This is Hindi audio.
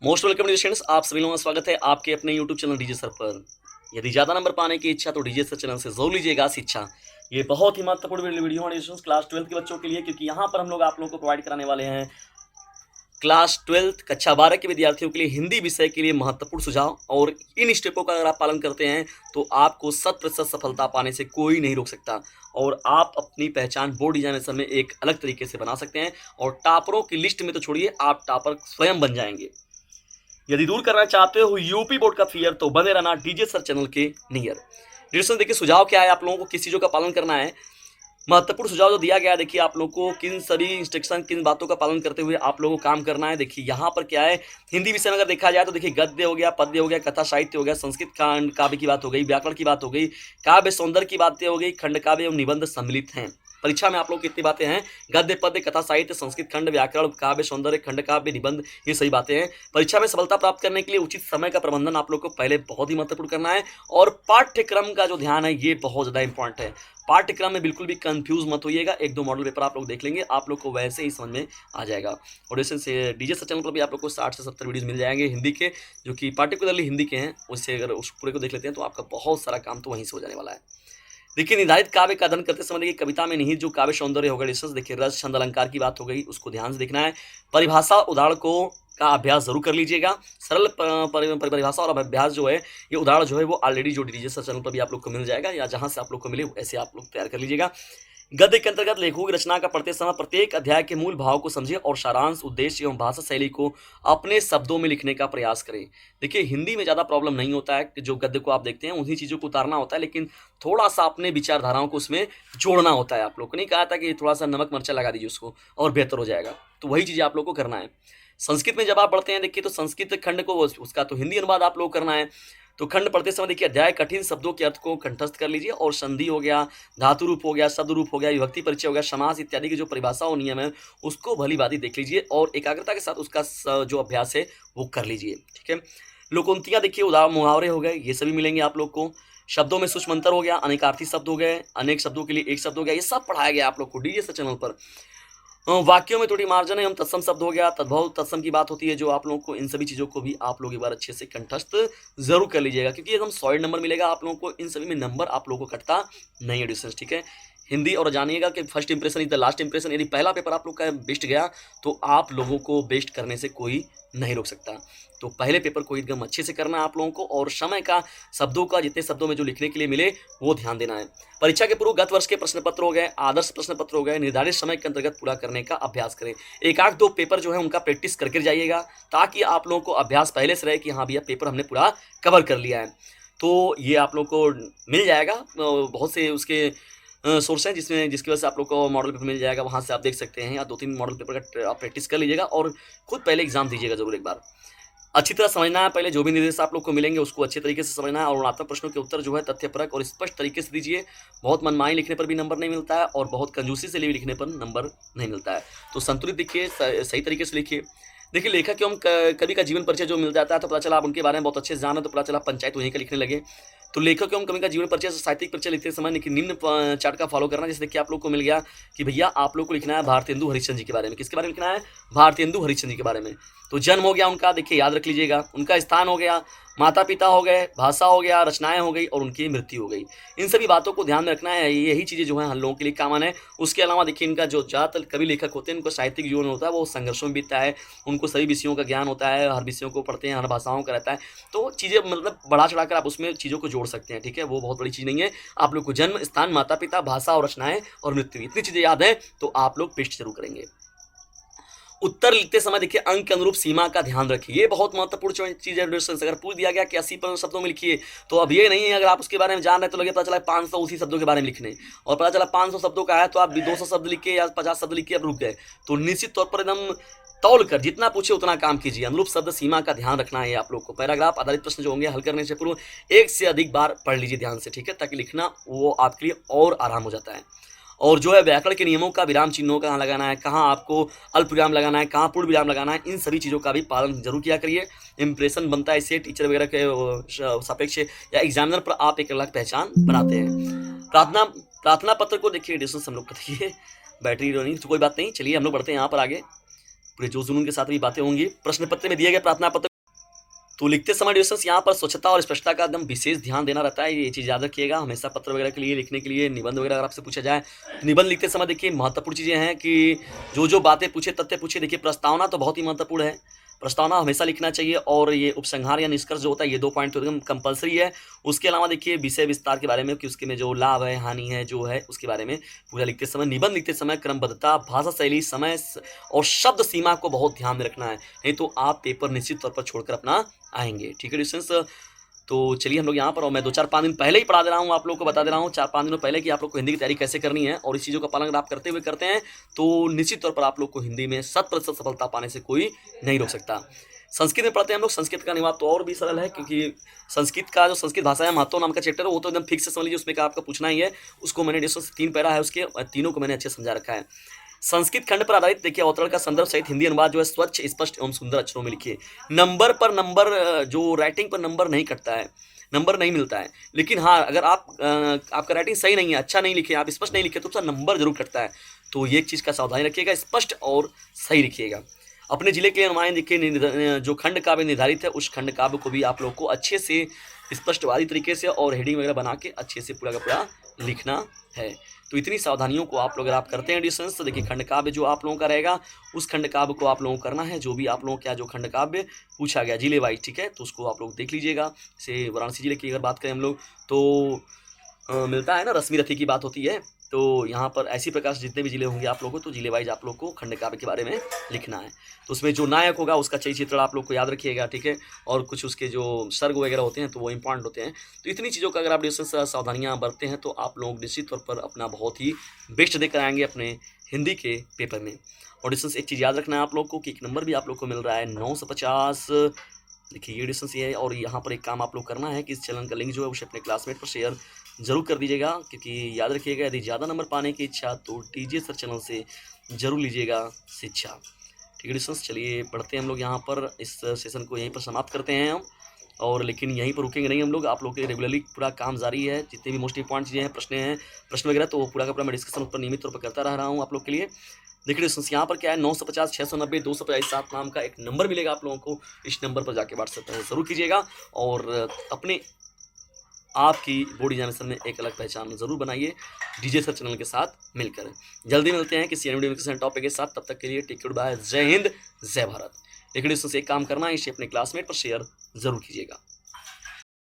मोस्ट वेलकम स्टूडेंट्स, आप सभी लोगों का स्वागत है आपके अपने यूट्यूब चैनल डीजे सर पर। यदि ज़्यादा नंबर पाने की इच्छा तो डीजे सर चैनल से जरूर लीजिएगा शिक्षा। ये बहुत ही महत्वपूर्ण वीडियो है क्लास 12 के बच्चों के लिए, क्योंकि यहाँ पर हम लोग आप लोगों को प्रोवाइड कराने वाले हैं क्लास 12 कक्षा 12 के विद्यार्थियों के लिए हिंदी विषय के लिए महत्वपूर्ण सुझाव। और इन स्टेपों का अगर आप पालन करते हैं तो आपको 100% सफलता पाने से कोई नहीं रोक सकता, और आप अपनी पहचान बोर्ड एग्जामिनेशन में एक अलग तरीके से बना सकते हैं। और टॉपरों की लिस्ट में तो छोड़िए, आप टॉपर स्वयं बन जाएंगे। यदि दूर करना चाहते हो यूपी बोर्ड का फियर तो बने रहना डीजे सर चैनल के नियर। डिस्कशन देखिए, सुझाव क्या है, आप लोगों को किस चीज़ों का पालन करना है। महत्वपूर्ण सुझाव जो दिया गया है, देखिए आप लोगों को किन सभी इंस्ट्रक्शन किन बातों का पालन करते हुए आप लोगों को काम करना है। देखिए यहाँ पर क्या है, हिंदी विषय में अगर देखा जाए तो देखिए गद्य हो गया, पद्य हो गया, कथा साहित्य हो गया, संस्कृत कांड काव्य की बात हो गई, व्याकरण की बात हो गई, काव्य सौंदर्य की बातें हो गई, खंड काव्य एवं निबंध सम्मिलित हैं। परीक्षा में आप लोग कितनी बातें हैं, गद्य पद्य कथा साहित्य संस्कृत खंड व्याकरण काव्य सौंदर्य खंड काव्य निबंध, ये सही बातें हैं। परीक्षा में सफलता प्राप्त करने के लिए उचित समय का प्रबंधन आप लोग को पहले बहुत ही महत्वपूर्ण करना है। और पाठ्यक्रम का जो ध्यान है ये बहुत ज़्यादा इंपॉर्टेंट है। पाठ्यक्रम में बिल्कुल भी कंफ्यूज मत होइएगा, एक दो मॉडल पेपर आप लोग देख लेंगे, आप लोग को वैसे ही समझ में आ जाएगा। और जैसे से डीजे सर चैनल पर भी आप लोग को 60 से 70 वीडियोस मिल जाएंगे हिंदी के, जो कि पार्टिकुलरली हिंदी के हैं। उससे अगर उस पूरे को देख लेते हैं तो आपका बहुत सारा काम तो वहीं से हो जाने वाला है। देखिए निर्धारित काव्य का अध्ययन करते समय देखिए कविता में निहित जो काव्य सौंदर्य होगा, डिस्टेंस देखिए रस छंद अलंकार की बात हो गई, उसको ध्यान से देखना है। परिभाषा उदाहरण को का अभ्यास जरूर कर लीजिएगा। सरल परिभाषा और अभ्यास जो है, ये उदाहरण जो है वो ऑलरेडी जो डीजे सर चैनल पर भी आप लोग को मिल जाएगा, या जहां से आप लोग को मिले ऐसे आप लोग तैयार कर लीजिएगा। गद्य के अंतर्गत लेखकों की रचना का पढ़ते समय प्रत्येक अध्याय के मूल भाव को समझें और सारांश उद्देश्य एवं भाषा शैली को अपने शब्दों में लिखने का प्रयास करें। देखिए हिंदी में ज़्यादा प्रॉब्लम नहीं होता है कि जो गद्य को आप देखते हैं उन्हीं चीज़ों को उतारना होता है, लेकिन थोड़ा सा अपने विचारधाराओं को उसमें जोड़ना होता है। आप लोग को नहीं कहा था कि थोड़ा सा नमक मिर्चा लगा दीजिए उसको और बेहतर हो जाएगा, तो वही चीज़ें आप लोग को करना है। संस्कृत में जब आप पढ़ते हैं देखिए तो संस्कृत खंड को उसका तो हिंदी अनुवाद आप लोग करना है। तो खंड पढ़ते समय देखिए अध्याय कठिन शब्दों के अर्थ को कंठस्थ कर लीजिए, और संधि हो गया, धातु रूप हो गया, शब्द रूप हो गया, विभक्ति परिचय हो गया, समास इत्यादि की जो परिभाषा और नियम है उसको भली भांति देख लीजिए और एकाग्रता के साथ उसका जो अभ्यास है वो कर लीजिए। ठीक है। लोकोक्तियाँ देखिए, उदाहरण मुहावरे हो गए, ये सभी मिलेंगे आप लोग को। शब्दों में सूक्ष्म अंतर हो गया, अनेकार्थी शब्द हो गए, अनेक शब्दों के लिए एक शब्द हो गया, ये सब पढ़ाया गया आप लोग को डीजे चैनल पर। वाक्यों में थोड़ी मार्जन है, हम तत्सम शब्द हो गया, तद्भव तत्सम की बात होती है जो आप लोगों को, इन सभी चीज़ों को भी आप लोग एक बार अच्छे से कंठस्थ जरूर कर लीजिएगा, क्योंकि एकदम सॉलिड नंबर मिलेगा आप लोगों को, इन सभी में नंबर आप लोगों को कटता नहीं है डिस्टेंस। ठीक है। हिंदी और जानिएगा कि first impression is the last impression. यदि पहला पेपर आप लोग का बेस्ट गया तो आप लोगों को बेस्ट करने से कोई नहीं रोक सकता। तो पहले पेपर को एकदम अच्छे से करना है आप लोगों को, और समय का शब्दों का जितने शब्दों में जो लिखने के लिए मिले वो ध्यान देना है। परीक्षा के पूर्व गत वर्ष के प्रश्न पत्र हो गए, आदर्श प्रश्न पत्र हो गए, निर्धारित समय के अंतर्गत पूरा करने का अभ्यास करें। एक आध दो पेपर जो है उनका प्रैक्टिस करके जाइएगा, ताकि आप लोगों को अभ्यास पहले से रहे कि हाँ भैया पेपर हमने पूरा कवर कर लिया है। तो ये आप लोग को मिल जाएगा, बहुत से उसके सोर्स हैं जिसकी वजह से आप लोग को मॉडल पेपर मिल जाएगा, वहाँ से आप देख सकते हैं, या 2-3 मॉडल पेपर का आप प्रैक्टिस कर लीजिएगा और खुद पहले एग्जाम दीजिएगा जरूर एक बार। अच्छी तरह समझना है, पहले जो भी निर्देश आप लोग को मिलेंगे उसको अच्छे तरीके से समझना है, और गुणात्मक प्रश्नों के उत्तर जो है तथ्यपरक और स्पष्ट तरीके से दीजिए। बहुत मनमानी लिखने पर भी नंबर नहीं मिलता है, और बहुत कंजूसी से लिखने पर नंबर नहीं मिलता है। तो संतुलित लिखिए, सही तरीके से लिखिए। देखिए लेखक एवं कवि का जीवन परिचय जो मिल जाता है तो पता चला आप उनके बारे में बहुत अच्छे से जाना, तो पता चला पंचायत वहीं का लिखने लगे। तो लेखक एवं कवि का जीवन परिचय से साहित्यिक परिचय लिखते समय निम्न चार्ट का फॉलो करना। जैसे देखिए आप लोग को मिल गया कि भैया आप लोग को लिखना है भारतेंदु हरिश्चंद्र जी के बारे में। किसके बारे में लिखना है? भारतेंदु हरिश्चंद्र जी के बारे में। तो जन्म हो गया उनका, देखिए याद रख लीजिएगा। उनका स्थान हो गया, माता पिता हो गए, भाषा हो गया, रचनाएं हो गई, और उनकी मृत्यु हो गई। इन सभी बातों को ध्यान में रखना है, यही चीज़ें जो है हम लोगों के लिए कॉमन है। उसके अलावा देखिए इनका जो ज़्यादातर कवि लेखक होते हैं उनका साहित्यिक जीवन होता है वो संघर्षों में बीतता है, उनको सभी विषयों का ज्ञान होता है, हर विषयों को पढ़ते हैं, हर भाषाओं का रहता है। तो चीज़ें मतलब बढ़ा चढ़ा कर आप उसमें चीज़ों को जोड़ सकते हैं। ठीक है, वो बहुत बड़ी चीज़ नहीं है। आप लोग को जन्म स्थान, माता पिता, भाषा और रचनाएं और मृत्यु, इतनी चीज़ें याद है तो आप लोग पेस्ट जरूर करेंगे। उत्तर लिखते समय देखिए अंक के अनुरूप सीमा का ध्यान रखिए, ये बहुत महत्वपूर्ण चीज है। अगर पूछ दिया गया कि 80% शब्दों में लिखिए, तो अब ये नहीं है अगर आप उसके बारे में जान रहे तो लगे पता चला 500 उसी शब्दों के बारे में लिखने, और पता चला 500 शब्दों का है तो आप 200 शब्द लिख के या 50 शब्द लिख के अब रुक गए। तो निश्चित तौर पर एकदम तौल कर जितना पूछे उतना काम कीजिए। अनुरूप शब्द सीमा का ध्यान रखना है आप लोग को। पैराग्राफ आधारित प्रश्न जो होंगे हल करने से पूर्व एक से अधिक बार पढ़ लीजिए ध्यान से, ठीक है, ताकि लिखना वो आपके लिए और आराम हो जाता है। और जो है व्याकरण के नियमों का, विराम चिन्हों कहाँ लगाना है, कहाँ आपको अल्प विराम लगाना है, कहाँ पूर्ण विराम लगाना है, इन सभी चीज़ों का भी पालन जरूर किया करिए। इंप्रेशन बनता है इससे टीचर वगैरह के सापेक्ष, या एग्जामिनर पर आप एक अलग पहचान बनाते हैं। प्रार्थना पत्र को देखिए डिस्टेंस हम लोग देखिए, बैटरी नहीं तो कोई बात नहीं। चलिए हम लोग बढ़ते हैं यहाँ पर आगे, पूरे जोश जुनून के साथ भी बातें होंगी। प्रश्न पत्र में दिए गए प्रार्थना पत्र तो लिखते समय डिस्टेंस यहाँ पर स्वच्छता और स्पष्टता का एकदम विशेष ध्यान देना रहता है, ये चीज़ याद रखिएगा। हमेशा पत्र वगैरह के लिए लिखने के लिए, निबंध वगैरह अगर आपसे पूछा जाए, तो निबंध लिखते समय देखिए महत्वपूर्ण चीज़ें हैं कि जो बातें पूछे, तथ्य पूछे। देखिए प्रस्तावना तो बहुत ही महत्वपूर्ण है, प्रस्तावना हमेशा लिखना चाहिए, और ये उपसंहार या निष्कर्ष जो होता है, ये 2 पॉइंट तो एकदम कंपल्सरी है। उसके अलावा देखिए विषय विस्तार के बारे में कि उसके में जो लाभ है, हानि है, जो है उसके बारे में पूरा लिखते समय। निबंध लिखते समय क्रमबद्धता, भाषा शैली, समय और शब्द सीमा को बहुत ध्यान में रखना है, नहीं तो आप पेपर निश्चित तौर पर छोड़कर अपना आएंगे। ठीक है डिस्टेंस, तो चलिए हम लोग यहाँ पर, और मैं 2-4-5 दिन पहले ही पढ़ा दे रहा हूँ, आप लोग को बता दे रहा हूँ 4-5 दिनों पहले कि आप लोग को हिंदी की तैयारी कैसे करनी है, और इस चीज़ों का पालन अगर आप करते हुए करते हैं तो निश्चित तौर पर आप लोग को हिंदी में 100% सफलता पाने से कोई नहीं रोक सकता। संस्कृत में पढ़ते हैं हम लोग, संस्कृत का अनुवाद तो और भी सरल है, क्योंकि संस्कृत का जो संस्कृत भाषा है महत्व नाम का चैप्टर है, वो तो एकदम फिक्स से समझ लीजिए, उसमें का आपका पूछना ही है। उसको मैंने डिस्टेंस 3 पैरा है उसके, तीनों को मैंने अच्छे समझा रखा है। संस्कृत खंड पर आधारित देखिए अवतरण का संदर्भ सहित हिंदी अनुवाद जो है स्वच्छ, स्पष्ट एवं सुंदर अक्षरों में लिखिए। नंबर पर नंबर, जो राइटिंग पर नंबर नहीं कटता है, नंबर नहीं मिलता है, लेकिन हाँ अगर आपका राइटिंग सही नहीं है, अच्छा नहीं लिखे, आप स्पष्ट नहीं लिखे, तो उसका नंबर जरूर कटता है। तो ये एक चीज़ का सावधानी रखिएगा, स्पष्ट और सही लिखिएगा। अपने जिले के अनुमान देखिए, जो खंड काव्य निर्धारित है, उस खंड काव्य को भी आप लोग को अच्छे से स्पष्टवादी तरीके से और हेडिंग वगैरह बना के अच्छे से पूरा का पूरा लिखना है। तो इतनी सावधानियों को आप लोग अगर आप करते हैं डिस्टेंस, तो देखिए खंड काव्य जो आप लोगों का रहेगा, उस खंड काव्य को आप लोगों को करना है, जो भी आप लोगों का जो खंड काव्य पूछा गया जिले वाइज, ठीक है, तो उसको आप लोग देख लीजिएगा। जैसे वाराणसी जिले की अगर बात करें हम लोग, तो मिलता है ना, रश्मि रथी की बात होती है, तो यहाँ पर ऐसी प्रकार से जितने भी जिले होंगे आप लोगों को, तो जिले वाइज आप लोग को खंड काव्य के बारे में लिखना है। तो उसमें जो नायक होगा उसका चित्र आप लोग को याद रखिएगा, ठीक है, और कुछ उसके जो सर्ग वगैरह होते हैं तो वो इंपॉर्टेंट होते हैं। तो इतनी चीज़ों का अगर आप डिस्टेंस सावधानियाँ बरतते हैं, तो आप लोग निश्चित तौर पर अपना बहुत ही बेस्ट देकर आएंगे अपने हिंदी के पेपर में। और डिस्टेंस एक चीज़ याद रखना है आप लोग को कि एक नंबर भी आप लोग को मिल रहा है 950। देखिए ये डिस्टेंस ये है, और यहाँ पर एक काम आप लोग करना है कि इस चैनल का लिंक जो है उसे अपने क्लासमेट पर शेयर जरूर कर दीजिएगा, क्योंकि याद रखिएगा यदि ज़्यादा नंबर पाने की इच्छा तो डीजे सर चैनल से जरूर लीजिएगा शिक्षा। ठीक है डिस्टेंस, चलिए पढ़ते हैं हम लोग यहाँ पर, इस सेशन को यहीं पर समाप्त करते हैं हम, और लेकिन यहीं पर रुकेंगे नहीं हम लोग, आप लोग के रेगुलरली पूरा काम जारी है। जितने भी मोस्ट इंपॉर्टेंट चीज़ें हैं, प्रश्न वगैरह, तो वो पूरा का पूरा मैं डिस्कशन उस पर नियमित तौर पर करता रहा हूँ आप लोग के लिए। देखिए डिस्टेंस यहाँ पर क्या है, 950 690 250 7 नाम का एक नंबर मिलेगा आप लोगों को। इस नंबर पर जाके व्हाट्सएप पर जरूर कीजिएगा, और अपने आपकी बोर्ड एग्जामिनेशन में एक अलग पहचान जरूर बनाइए डीजे सर चैनल के साथ मिलकर। जल्दी मिलते हैं किसी एजुकेशन टॉपिक के साथ, तब तक के लिए टेक केयर, बाय, जय हिंद, जय भारत। लेकिन इससे एक काम करना है, इसे अपने क्लासमेट पर शेयर जरूर कीजिएगा।